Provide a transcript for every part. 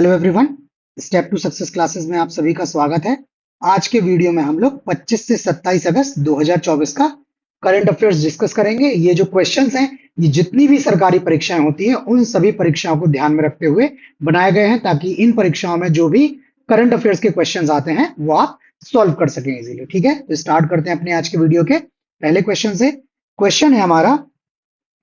Hello everyone, step to success classes में आप सभी का स्वागत है। आज के वीडियो में हम लोग 25 से 27 अगस्त 2024 का करंट अफेयर्स डिस्कस करेंगे। ये जो क्वेश्चंस हैं, ये जितनी भी सरकारी परीक्षाएं होती हैं उन सभी परीक्षाओं को ध्यान में रखते हुए बनाए गए हैं, ताकि इन परीक्षाओं में जो भी करंट अफेयर्स के क्वेश्चंस आते हैं वो आप सॉल्व कर सकें इजीली। ठीक है, तो स्टार्ट करते हैं अपने आज के वीडियो के पहले क्वेश्चन से। क्वेश्चन है हमारा,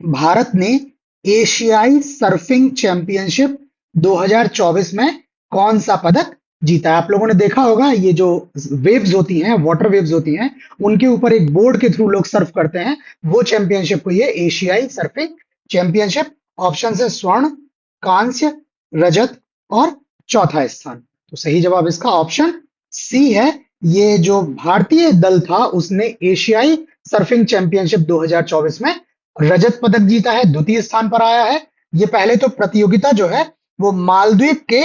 भारत ने एशियाई सर्फिंग चैंपियनशिप 2024 में कौन सा पदक जीता है? आप लोगों ने देखा होगा, ये जो वेव्स होती हैं, वाटर वेव्स होती हैं, उनके ऊपर एक बोर्ड के थ्रू लोग सर्फ करते हैं, वो चैंपियनशिप को ये एशियाई सर्फिंग चैंपियनशिप। ऑप्शन है स्वर्ण, कांस्य, रजत और चौथा स्थान। तो सही जवाब इसका ऑप्शन सी है। ये जो भारतीय दल था उसने एशियाई सर्फिंग चैंपियनशिप 2024 में रजत पदक जीता है, द्वितीय स्थान पर आया है। ये पहले तो प्रतियोगिता जो है वो मालदीव के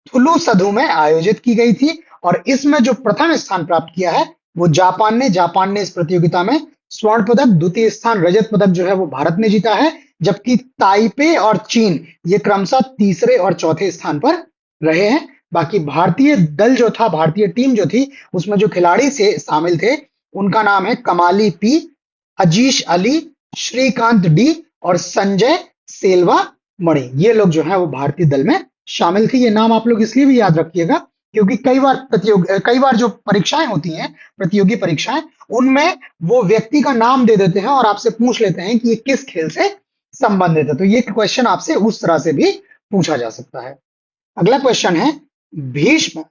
थुलु सधु में आयोजित की गई थी, और इसमें जो प्रथम स्थान प्राप्त किया है वो जापान ने इस प्रतियोगिता में स्वर्ण पदक, द्वितीय स्थान रजत पदक जो है वो भारत ने जीता है, जबकि ताइपे और चीन ये क्रमशः तीसरे और चौथे स्थान पर रहे हैं। बाकी भारतीय दल जो था, भारतीय टीम जो थी, उसमें जो खिलाड़ी से शामिल थे उनका नाम है कमाली पी, अजीश अली, श्रीकांत डी और संजय सेल्वा मणि। ये लोग जो है वो भारतीय दल में शामिल थे। ये नाम आप लोग इसलिए भी याद रखिएगा क्योंकि कई बार जो परीक्षाएं होती हैं, प्रतियोगी परीक्षाएं, उनमें वो व्यक्ति का नाम दे देते हैं और आपसे पूछ लेते हैं कि ये किस खेल से संबंधित है। तो ये क्वेश्चन आपसे उस तरह से भी पूछा जा सकता है। अगला क्वेश्चन है भीष्म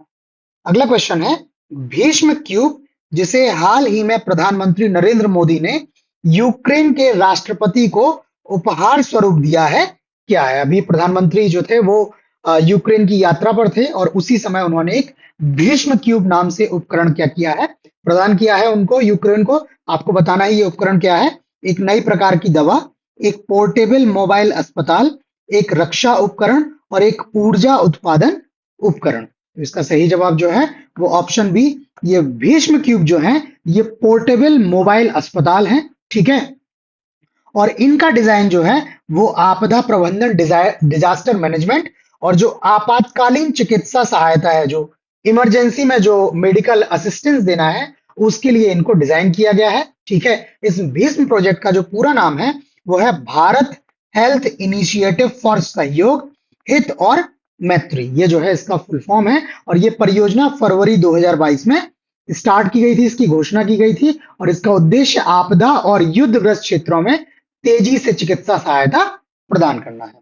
अगला क्वेश्चन है भीष्म क्यूब, जिसे हाल ही में प्रधानमंत्री नरेंद्र मोदी ने यूक्रेन के राष्ट्रपति को उपहार स्वरूप दिया है, क्या है? अभी प्रधानमंत्री जो थे वो यूक्रेन की यात्रा पर थे और उसी समय उन्होंने एक भीष्म क्यूब नाम से उपकरण क्या किया है, प्रदान किया है उनको, यूक्रेन को। आपको बताना है ये उपकरण क्या है। एक नई प्रकार की दवा, एक पोर्टेबल मोबाइल अस्पताल, एक रक्षा उपकरण और एक ऊर्जा उत्पादन उपकरण। तो इसका सही जवाब जो है वो ऑप्शन बी, ये भीष्म क्यूब जो है ये पोर्टेबल मोबाइल अस्पताल है। ठीक है, और इनका डिजाइन जो है वो आपदा प्रबंधन, डिजास्टर मैनेजमेंट और जो आपातकालीन चिकित्सा सहायता है, जो इमरजेंसी में जो मेडिकल असिस्टेंस देना है, उसके लिए इनको डिजाइन किया गया है। ठीक है, इस भीष्म प्रोजेक्ट का जो पूरा नाम है वो है भारत हेल्थ इनिशिएटिव फॉर सहयोग, हित और मैत्री। ये जो है इसका फुल फॉर्म है, और ये परियोजना फरवरी 2022 में स्टार्ट की गई थी, इसकी घोषणा की गई थी, और इसका उद्देश्य आपदा और युद्धग्रस्त क्षेत्रों में तेजी से चिकित्सा सहायता प्रदान करना है।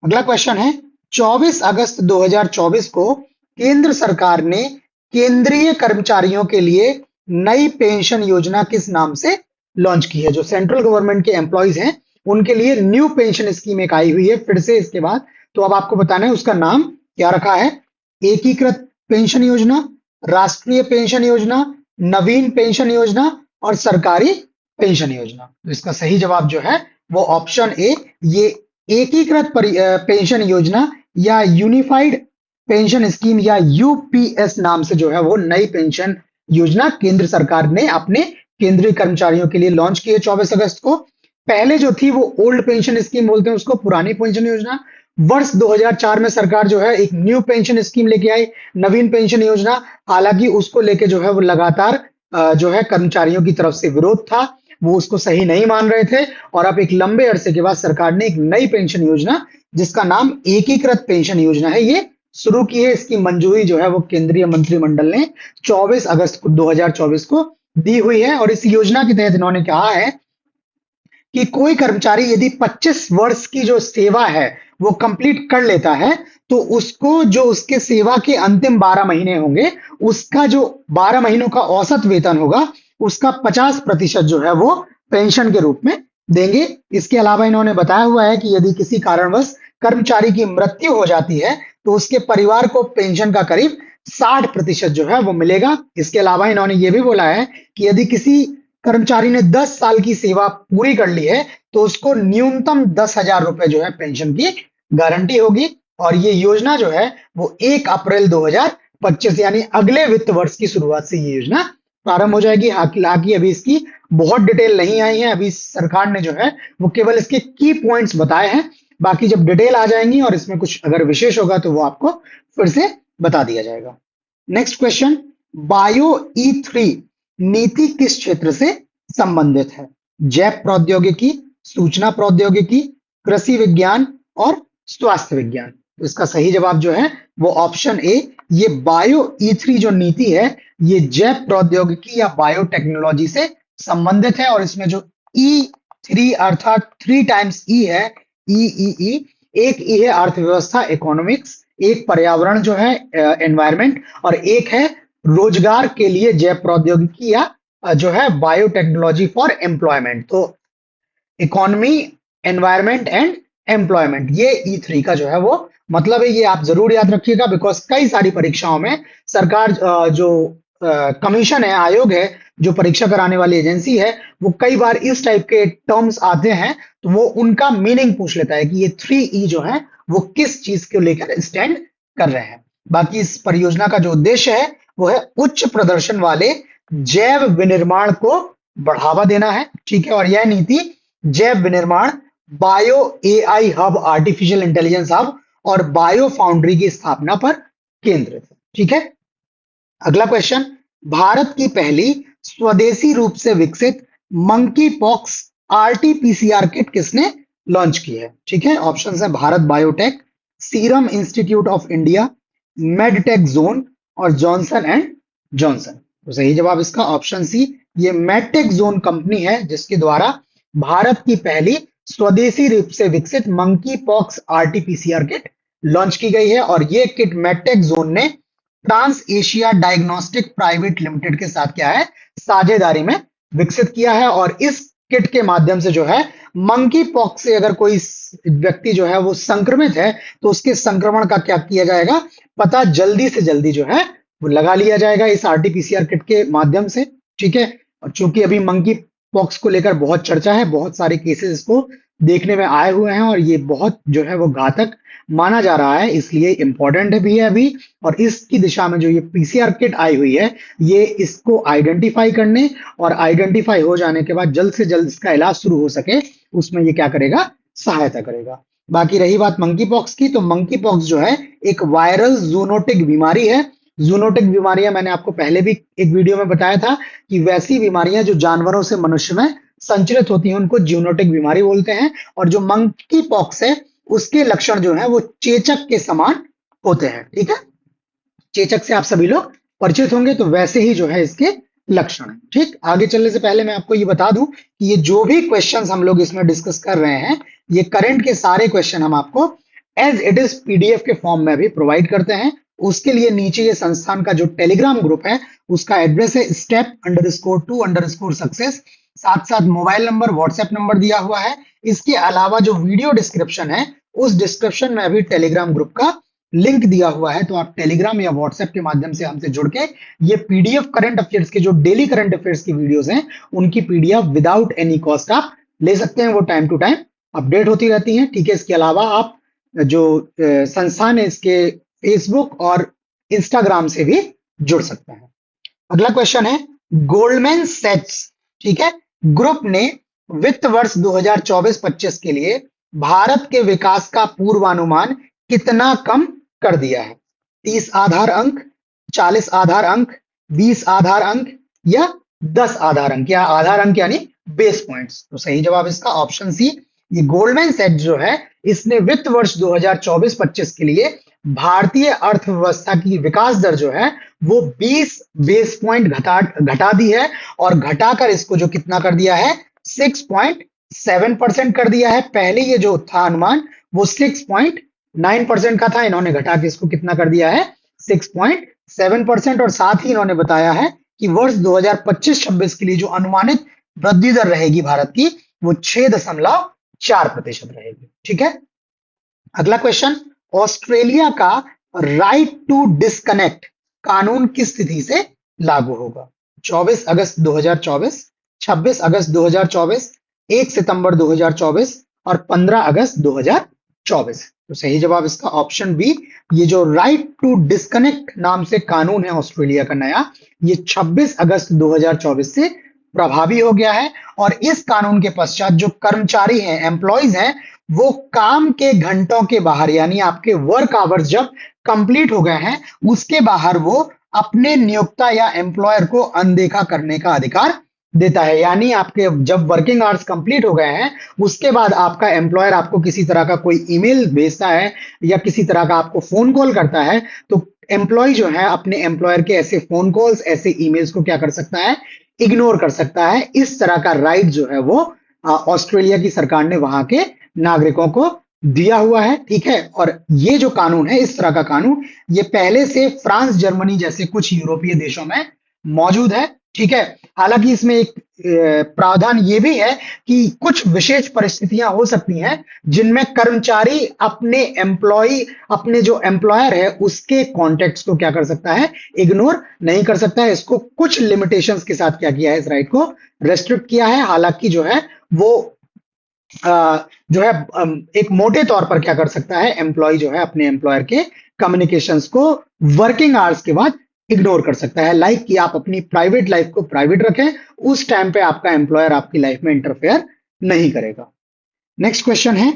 अगला क्वेश्चन है, 24 अगस्त 2024 को केंद्र सरकार ने केंद्रीय कर्मचारियों के लिए नई पेंशन योजना किस नाम से लॉन्च की है? जो सेंट्रल गवर्नमेंट के एम्प्लॉइज हैं उनके लिए न्यू पेंशन स्कीम एक आई हुई है फिर से इसके बाद। तो अब आपको बताना है उसका नाम क्या रखा है। एकीकृत पेंशन योजना, राष्ट्रीय पेंशन योजना, नवीन पेंशन योजना और सरकारी पेंशन योजना। तो इसका सही जवाब जो है वो ऑप्शन ए, ये एकीकृत पेंशन योजना या यूनिफाइड पेंशन स्कीम या यूपीएस नाम से जो है वो नई पेंशन योजना केंद्र सरकार ने अपने केंद्रीय कर्मचारियों के लिए लॉन्च की है 24 अगस्त को। पहले जो थी वो ओल्ड पेंशन स्कीम बोलते हैं उसको, पुरानी पेंशन योजना। वर्ष 2004 में सरकार जो है एक न्यू पेंशन स्कीम लेके आई, नवीन पेंशन योजना। हालांकि उसको लेके जो है वो लगातार जो है कर्मचारियों की तरफ से विरोध था, वो उसको सही नहीं मान रहे थे, और अब एक लंबे अरसे के बाद सरकार ने एक नई पेंशन योजना जिसका नाम एकीकृत पेंशन योजना है ये शुरू की है। इसकी मंजूरी जो है वो केंद्रीय मंत्रिमंडल ने 24 अगस्त 2024 को दी हुई है, और इस योजना के तहत इन्होंने कहा है कि कोई कर्मचारी यदि 25 वर्ष की जो सेवा है वो कंप्लीट कर लेता है तो उसको जो उसके सेवा के अंतिम 12 महीने होंगे उसका जो 12 महीनों का औसत वेतन होगा उसका 50% जो है वो पेंशन के रूप में देंगे। इसके अलावा इन्होंने बताया हुआ है कि यदि किसी कारणवश कर्मचारी की मृत्यु हो जाती है तो उसके परिवार को पेंशन का करीब 60% जो है वो मिलेगा। इसके अलावा इन्होंने ये भी बोला है कि यदि किसी कर्मचारी ने 10 साल की सेवा पूरी कर ली है तो उसको न्यूनतम 10,000 रुपए जो है पेंशन की गारंटी होगी, और ये योजना जो है वो 1 अप्रैल 2025 यानी अगले वित्त वर्ष की शुरुआत से ये योजना प्रारंभ हो जाएगी। हालांकि अभी इसकी बहुत डिटेल नहीं आई है, अभी सरकार ने जो है वो केवल इसके की पॉइंट्स बताए हैं। बाकी जब डिटेल आ जाएंगी और इसमें कुछ अगर विशेष होगा तो वो आपको फिर से बता दिया जाएगा। नेक्स्ट क्वेश्चन, बायो E3 नीति किस क्षेत्र से संबंधित है? जैव प्रौद्योगिकी, सूचना प्रौद्योगिकी, कृषि विज्ञान और स्वास्थ्य विज्ञान। तो इसका सही जवाब जो है वो ऑप्शन ए, ये बायो E3 जो नीति है ये जैव प्रौद्योगिकी या बायोटेक्नोलॉजी से संबंधित है। और इसमें जो E3 अर्थात 3 टाइम्स E है, ई, एक E है अर्थव्यवस्था इकोनॉमिक्स, एक पर्यावरण जो है एनवायरमेंट, और एक है रोजगार के लिए जैव प्रौद्योगिकी या जो है बायोटेक्नोलॉजी फॉर एम्प्लॉयमेंट। तो इकोनॉमी, एनवायरमेंट एंड एम्प्लॉयमेंट, ये E3 का जो है वो मतलब है। ये आप जरूर याद रखिएगा, बिकॉज कई सारी परीक्षाओं में सरकार जो कमीशन है, आयोग है, जो परीक्षा कराने वाली एजेंसी है, वो कई बार इस टाइप के टर्म्स आते हैं तो वो उनका मीनिंग पूछ लेता है कि ये 3E जो है वो किस चीज को लेकर स्टैंड कर रहे हैं। बाकी इस परियोजना का जो उद्देश्य है वो है उच्च प्रदर्शन वाले जैव विनिर्माण को बढ़ावा देना है, ठीक है। और यह नीति जैव विनिर्माण, bio AI hub, artificial intelligence hub और बायो फाउंड्री की स्थापना पर केंद्रित है, ठीक है। अगला क्वेश्चन, भारत की पहली स्वदेशी रूप से विकसित मंकी पॉक्स RT-PCR किट किसने लॉन्च की है? ठीक है, ऑप्शंस है Bharat biotech, serum institute of India, medtech zone और जॉनसन एंड जॉनसन। तो सही जवाब इसका ऑप्शन सी, ये मेडटेक जोन कंपनी है जिसके द्वारा भारत की पहली स्वदेशी रूप से विकसित monkey pox RT-PCR kit launch की गई है। और ये किट मेडटेक जोन ने trans Asia diagnostic private limited के साथ क्या है, साझेदारी में विकसित किया है। और इस किट के माध्यम से जो है मंकी पॉक्स से अगर कोई व्यक्ति जो है वो संक्रमित है तो उसके संक्रमण का क्या किया जाएगा, पता जल्दी से जल्दी जो है वो लगा लिया जाएगा इस RT-PCR किट के माध्यम से, ठीक है। और चूंकि अभी मंकी पॉक्स को लेकर बहुत चर्चा है, बहुत सारे केसेस इसको देखने में आए हुए हैं और ये बहुत जो है वो घातक माना जा रहा है, इसलिए इंपॉर्टेंट भी है अभी। और इसकी दिशा में जो ये PCR किट आई हुई है, ये इसको आइडेंटिफाई करने और आइडेंटिफाई हो जाने के बाद जल्द से जल्द इसका इलाज शुरू हो सके, उसमें ये क्या करेगा, सहायता करेगा। बाकी रही बात मंकी पॉक्स की, तो मंकी पॉक्स जो है एक वायरल जूनोटिक बीमारी है। जूनोटिक बीमारियां मैंने आपको पहले भी एक वीडियो में बताया था कि वैसी बीमारियां जो जानवरों से मनुष्य में संचरित होती हैं उनको जूनोटिक बीमारी बोलते हैं। और जो मंकी पॉक्स है उसके लक्षण जो है वो चेचक के समान होते हैं, ठीक है। चेचक से आप सभी लोग परिचित होंगे, तो वैसे ही जो है इसके लक्षण है, ठीक। आगे चलने से पहले मैं आपको ये बता दूं कि ये जो भी क्वेश्चंस हम लोग इसमें डिस्कस कर रहे हैं, ये करंट के सारे क्वेश्चन हम आपको एज इट इज PDF के फॉर्म में भी प्रोवाइड करते हैं। उसके लिए नीचे ये संस्थान का जो टेलीग्राम ग्रुप है उसका एड्रेस है step_2_success, साथ साथ मोबाइल नंबर, व्हाट्सएप नंबर दिया हुआ है। इसके अलावा जो वीडियो डिस्क्रिप्शन है उस डिस्क्रिप्शन में भी टेलीग्राम ग्रुप का लिंक दिया हुआ है, तो आप टेलीग्राम या व्हाट्सएप के माध्यम से हमसे जुड़ के ये PDF करंट अफेयर्स के जो डेली करंट अफेयर्स की वीडियोस हैं उनकी PDF विदाउट एनी कॉस्ट आप ले सकते हैं। वो टाइम टू टाइम अपडेट होती रहती हैं, ठीक है। इसके अलावा आप जो संस्थान है इसके फेसबुक और इंस्टाग्राम से भी जुड़ सकते हैं। अगला क्वेश्चन है, गोल्डमैन सैच्स, ठीक है, ग्रुप ने वित्त वर्ष 2024-25 के लिए भारत के विकास का पूर्वानुमान कितना कम कर दिया है? 30 आधार अंक, 40 आधार अंक, 20 आधार अंक या 10 आधार अंक, या आधार अंक यानी बेस पॉइंट्स। तो सही जवाब इसका ऑप्शन सी, ये गोल्डमैन सैच्स जो है इसने वित्त वर्ष 2024-25 के लिए भारतीय अर्थव्यवस्था की विकास दर जो है वो 20 बेस पॉइंट घटा दी है। और घटाकर इसको जो कितना कर दिया है, 6.7% कर दिया है। पहले ये जो था अनुमान वो 6.9% का था, इन्होंने घटा के इसको कितना कर दिया है, 6.7%। और साथ ही इन्होंने बताया है कि वर्ष 2025-26 के लिए जो अनुमानित वृद्धि दर रहेगी भारत की वो 6.4% रहेगी, ठीक है। अगला क्वेश्चन, ऑस्ट्रेलिया का राइट टू डिस्कनेक्ट कानून किस तिथि से लागू होगा? 24 अगस्त 2024, 26 अगस्त 2024, 1 सितंबर 2024 और 15 अगस्त 2024। तो सही जवाब इसका ऑप्शन बी, ये जो राइट टू डिस्कनेक्ट नाम से कानून है ऑस्ट्रेलिया का नया, ये 26 अगस्त 2024 से प्रभावी हो गया है। और इस कानून के पश्चात जो कर्मचारी हैं, एम्प्लॉइज हैं, वो काम के घंटों के बाहर, यानी आपके वर्क आवर्स जब कंप्लीट हो गए हैं उसके बाहर वो अपने नियोक्ता या एम्प्लॉयर को अनदेखा करने का अधिकार देता है। यानी आपके जब वर्किंग आवर्स कंप्लीट हो गए हैं उसके बाद आपका एम्प्लॉयर आपको किसी तरह का कोई ईमेल भेजता है या किसी तरह का आपको फोन कॉल करता है, तो एम्प्लॉय जो है अपने एम्प्लॉयर के ऐसे फोन कॉल्स, ऐसे ईमेल्स को क्या कर सकता है, इग्नोर कर सकता है। इस तरह का राइट जो है वो ऑस्ट्रेलिया की सरकार ने वहां के नागरिकों को दिया हुआ है। ठीक है, और ये जो कानून है, इस तरह का कानून, ये पहले से फ्रांस, जर्मनी जैसे कुछ यूरोपीय देशों में मौजूद है। ठीक है, हालांकि इसमें एक प्रावधान ये भी है कि कुछ विशेष परिस्थितियां हो सकती हैं जिनमें कर्मचारी अपने जो एम्प्लॉयर है उसके कॉन्टेक्ट्स को क्या कर सकता है, इग्नोर नहीं कर सकता है। इसको कुछ लिमिटेशंस के साथ क्या किया है, इस राइट को रेस्ट्रिक्ट किया है। हालांकि जो है वो जो है एक मोटे तौर पर क्या कर सकता है, एम्प्लॉय जो है अपने एम्प्लॉयर के कम्युनिकेशंस को वर्किंग आवर्स के बाद इग्नोर कर सकता है। लाइक कि आप अपनी प्राइवेट लाइफ को प्राइवेट रखें, उस टाइम पे आपका एम्प्लॉयर आपकी लाइफ में इंटरफेयर नहीं करेगा। नेक्स्ट क्वेश्चन है,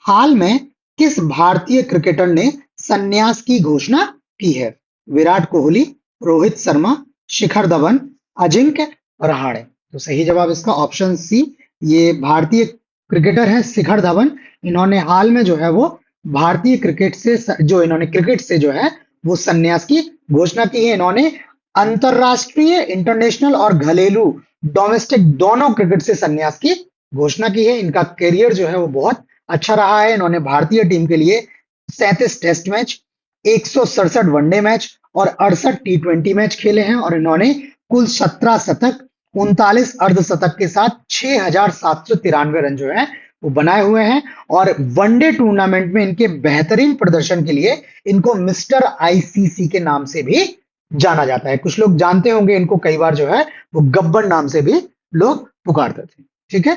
हाल में किस भारतीय क्रिकेटर ने संन्यास की घोषणा की है? विराट कोहली, रोहित शर्मा, शिखर धवन, अजिंक्य रहाणे। तो सही जवाब इसका ऑप्शन सी, ये भारतीय क्रिकेटर है शिखर धवन। इन्होंने हाल में जो है वो भारतीय क्रिकेट से जो है वो संन्यास की घोषणा की है। इन्होंने अंतरराष्ट्रीय, इंटरनेशनल और घरेलू, डोमेस्टिक दोनों क्रिकेट से संन्यास की घोषणा की है। इनका करियर जो है वो बहुत अच्छा रहा है। इन्होंने भारतीय टीम के लिए 37 टेस्ट मैच, 167 वनडे मैच और 68 T20 मैच खेले हैं, और इन्होंने कुल 17 शतक, 39 अर्धशतक के साथ 6,793 रन जो है वो बनाए हुए हैं। और वनडे टूर्नामेंट में इनके बेहतरीन प्रदर्शन के लिए इनको मिस्टर आईसीसी के नाम से भी जाना जाता है। कुछ लोग जानते होंगे इनको, कई बार जो है वो गब्बर नाम से भी लोग पुकारते थे। ठीक है,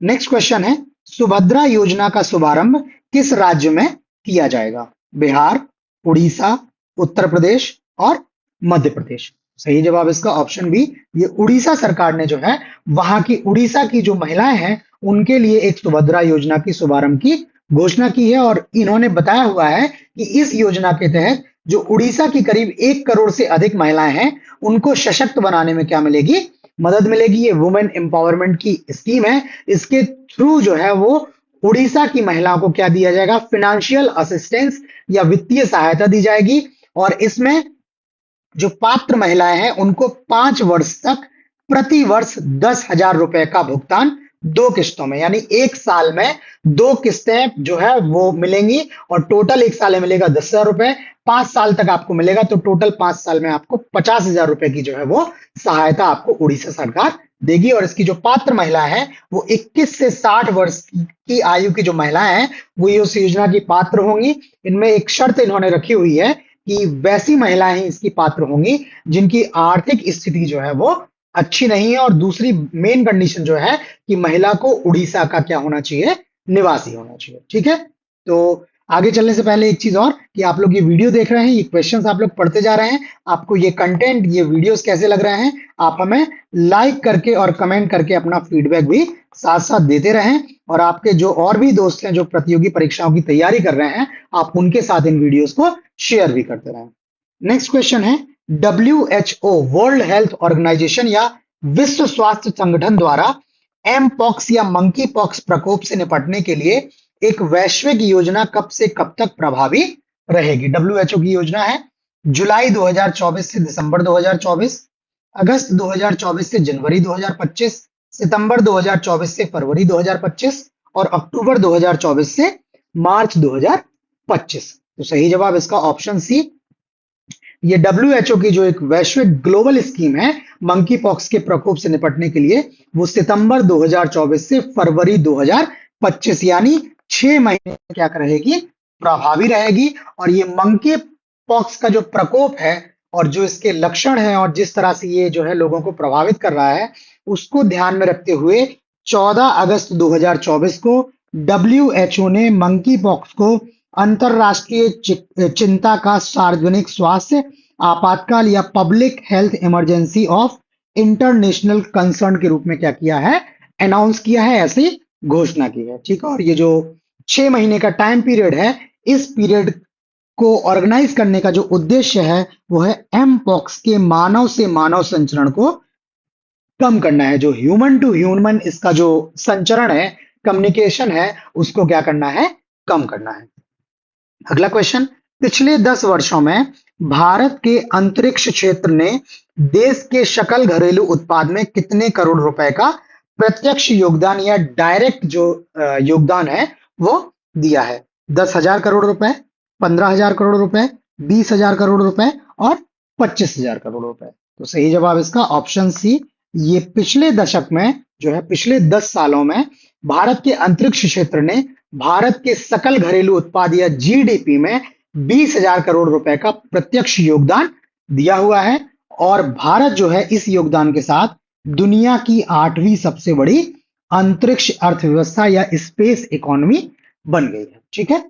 नेक्स्ट क्वेश्चन है, सुभद्रा योजना का शुभारंभ किस राज्य में किया जाएगा? बिहार, उड़ीसा, उत्तर प्रदेश और मध्य प्रदेश। सही जवाब इसका ऑप्शन बी, ये उड़ीसा सरकार ने जो है वहां की उड़ीसा की जो महिलाएं हैं उनके लिए एक सुभद्रा योजना की शुभारंभ की घोषणा की है। और इन्होंने बताया हुआ है कि इस योजना के तहत जो उड़ीसा की करीब 1 करोड़ से अधिक महिलाएं हैं उनको सशक्त बनाने में क्या मिलेगी, मदद मिलेगी। ये वुमेन एम्पावरमेंट की स्कीम है। इसके थ्रू जो है वो उड़ीसा की महिलाओं को क्या दिया जाएगा, फाइनेंशियल असिस्टेंस या वित्तीय सहायता दी जाएगी। और इसमें जो पात्र महिलाएं हैं उनको 5 वर्ष तक प्रति वर्ष 10,000 रुपए का भुगतान 2 किस्तों में, यानी 1 साल में 2 किस्तें जो है वो मिलेंगी, और टोटल 1 साल में मिलेगा 10,000 रुपए, 5 साल तक आपको मिलेगा, तो टोटल 5 साल में आपको 50,000 रुपए की जो है वो सहायता आपको उड़ीसा सरकार देगी। और इसकी जो पात्र महिलाएं हैं वो 21 से 60 वर्ष की आयु की जो महिलाएं हैं वो इस योजना की पात्र होंगी। इनमें एक शर्त इन्होंने रखी हुई है कि वैसी महिलाएं ही इसकी पात्र होंगी जिनकी आर्थिक स्थिति जो है वो अच्छी नहीं है, और दूसरी मेन कंडीशन जो है कि महिला को उड़ीसा का क्या होना चाहिए, निवासी होना चाहिए। ठीक है, तो आगे चलने से पहले एक चीज और, कि आप लोग ये वीडियो देख रहे हैं, ये क्वेश्चंस आप लोग पढ़ते जा रहे हैं, आपको ये कंटेंट, ये वीडियोस कैसे लग रहे हैं, आप हमें लाइक करके और कमेंट करके अपना फीडबैक भी साथ साथ देते रहें। और आपके जो और भी दोस्त हैं जो प्रतियोगी परीक्षाओं की तैयारी कर रहे हैं, आप उनके साथ इन वीडियोस को शेयर भी करते रहें। नेक्स्ट क्वेश्चन है, WHO वर्ल्ड हेल्थ ऑर्गेनाइजेशन या विश्व स्वास्थ्य संगठन द्वारा एम पॉक्स या मंकी पॉक्स प्रकोप से निपटने के लिए एक वैश्विक योजना कब से कब तक प्रभावी रहेगी? WHO की योजना है जुलाई 2024 से दिसंबर 2024, अगस्त 2024 से जनवरी 2025, सितंबर 2024 से फरवरी 2025 और अक्टूबर 2024 से मार्च 2025। तो सही जवाब इसका ऑप्शन सी, ये WHO की जो एक वैश्विक ग्लोबल स्कीम है मंकी पॉक्स के प्रकोप से निपटने के लिए, वो सितंबर 2024 से फरवरी 2025 यानी 6 महीने क्या रहेगी, प्रभावी रहेगी। और ये मंकी पॉक्स का जो प्रकोप है और जो इसके लक्षण हैं और जिस तरह से ये जो है लोगों को प्रभावित कर रहा है, उसको ध्यान में रखते हुए 14 अगस्त 2024 को WHO ने मंकी पॉक्स को अंतरराष्ट्रीय चिंता का सार्वजनिक स्वास्थ्य आपातकाल या public health emergency of international concern के रूप में क्या किया है, अनाउंस किया है, ऐसी घोषणा की है। ठीक है, और ये जो 6 महीने का टाइम पीरियड है। इस पीरियड को ऑर्गेनाइज करने का जो उद्देश्य है वो है एम पॉक्स के मानव से मानव संचरण को कम करना है। जो ह्यूमन टू ह्यूमन इसका जो संचरण है, कम्युनिकेशन है, उसको क्या करना है, कम करना है। अगला क्वेश्चन, पिछले 10 वर्षों में भारत के अंतरिक्ष क्षेत्र ने देश के सकल घरेलू उत्पाद में कितने करोड़ रुपए का प्रत्यक्ष योगदान या डायरेक्ट जो योगदान है वो दिया है? 10,000 करोड़ रुपए, 15,000 करोड़ रुपए, 20,000 करोड़ रुपए और 25,000 करोड़ रुपए। तो सही जवाब इसका ऑप्शन सी। ये पिछले दशक में जो है, पिछले 10 सालों में भारत के अंतरिक्ष क्षेत्र ने भारत के सकल घरेलू उत्पाद या जीडीपी में 20,000 करोड़ रुपए का प्रत्यक्ष योगदान दिया हुआ है। और भारत जो है इस योगदान के साथ दुनिया की 8वीं सबसे बड़ी अंतरिक्ष अर्थव्यवस्था या स्पेस इकोनॉमी बन गई है। ठीक है,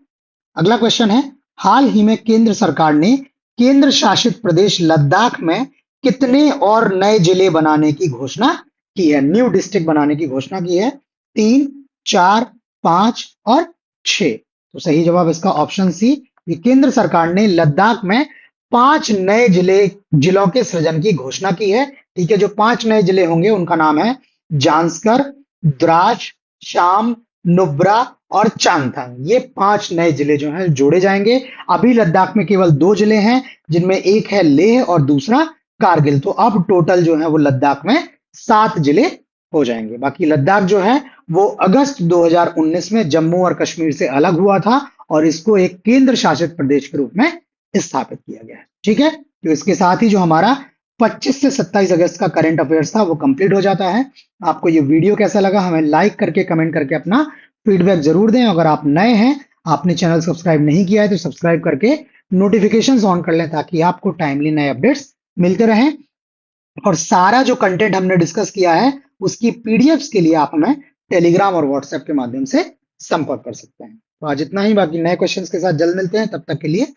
अगला क्वेश्चन है, हाल ही में केंद्र सरकार ने केंद्र शासित प्रदेश लद्दाख में कितने और नए जिले बनाने की घोषणा की है? न्यू डिस्ट्रिक्ट बनाने की घोषणा की है। 3, 4, 5 और 6। तो सही जवाब इसका ऑप्शन सी। ये केंद्र सरकार ने लद्दाख में 5 नए जिलों के सृजन की घोषणा की है। ठीक है, जो 5 नए जिले होंगे उनका नाम है जांस्कर, द्रास, शाम, नुब्रा और चांगथंग। ये 5 नए जिले जो हैं जोड़े जाएंगे। अभी लद्दाख में केवल 2 जिले हैं, जिनमें एक है लेह और दूसरा कारगिल। तो अब टोटल जो है वो लद्दाख में 7 जिले हो जाएंगे। बाकी लद्दाख जो है वो अगस्त 2019 में जम्मू और कश्मीर से अलग हुआ था और इसको एक केंद्र शासित प्रदेश के रूप में स्थापित किया गया है। ठीक है, तो इसके साथ ही जो हमारा 25 से 27 अगस्त का करंट अफेयर्स था वो कंप्लीट हो जाता है। आपको ये वीडियो कैसा लगा हमें लाइक करके, कमेंट करके अपना फीडबैक जरूर दें। अगर आप नए हैं, आपने चैनल सब्सक्राइब नहीं किया है तो सब्सक्राइब करके नोटिफिकेशंस ऑन कर लें ताकि आपको टाइमली नए अपडेट्स मिलते रहें। और सारा जो कंटेंट हमने डिस्कस किया है उसकी पीडीएफ्स के लिए आप हमें टेलीग्राम और व्हाट्सएप के माध्यम से संपर्क कर सकते हैं। तो आज इतना ही, बाकी नए क्वेश्चंस के साथ जल्द मिलते हैं। तब तक के लिए